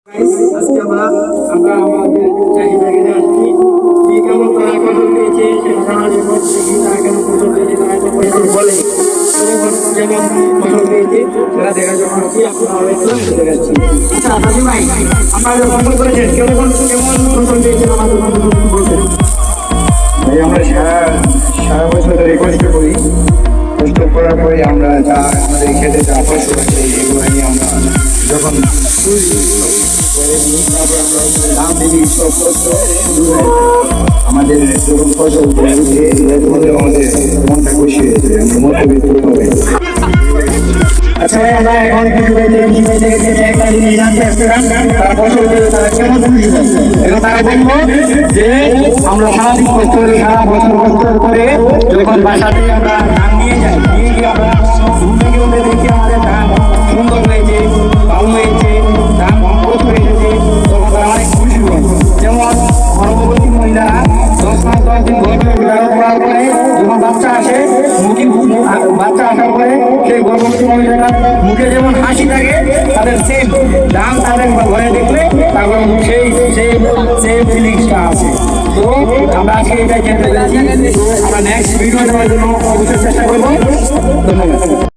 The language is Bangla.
আজকে আমরা আমাদের চাহিদাকে আসছি কি কেমন তারা ফসল পেয়েছে সেটা জানার জন্য দেখি তারা কেমন ফসল পেয়েছে তারা তো ফসল বলে যেমন ফসল পেয়েছে সেটা দেখার জন্য আসছি আপনারা একটু দেখতে যাচ্ছি। আচ্ছা হাজি ভাই আপনারা ফসল করেছেন কেমন কেমন ফসল পেয়েছেন আমাদের বলতেন? ভাই আমরা সারা বছর ধরে কষ্ট করি, কষ্ট করার পরে আমরা যা আমাদের খেতে যা ফসল আছে এগুলো নিয়ে আমরা যখন তুলি পরে নিই তারপর আমরা দাম দিই সব কষ্ট আমাদের যখন ফসল উঠে আমাদের মনটা খুশি হয়েছে, আমরা মধ্যবিত্ত হবে। আচ্ছা ভাই আমরা এখন কিছু একটা জিনিস জানতে আসছিলাম তারা ফসল পেয়ে তারা কেমন খুশি হয় এবং তারা বলবো যে আমরা সারাদিন কষ্ট করে সারা বছর কষ্ট করে যখন বাসাতে আমরা ধান নিয়ে যাই নিয়ে গিয়ে আমরা ঘুম থেকে উঠে দেখি আমাদের ধান সুন্দর হয়েছে ভালো হয়েছে ধান প্রচুর হয়েছে তখন তারা অনেক খুশি হয়। যেমন গর্ভবতী মহিলারা 10 মাস 10 দিন গর্ভবতী ধারণ করার পরে যখন বাচ্চা আসে বাচ্চা আসার পরে সেই গর্ভবতী মহিলারা মুখে যেমন হাসি থাকে তাদের সেম দাম তাদের ঘরে দেখলে তারপর সেই ফিলিংসটা আছে। তো আমরা আজকে এটাই জানতে পেরেছি। আমরা নেক্সট ভিডিও দেওয়ার জন্য অবশ্যই চেষ্টা করবো। ধন্যবাদ।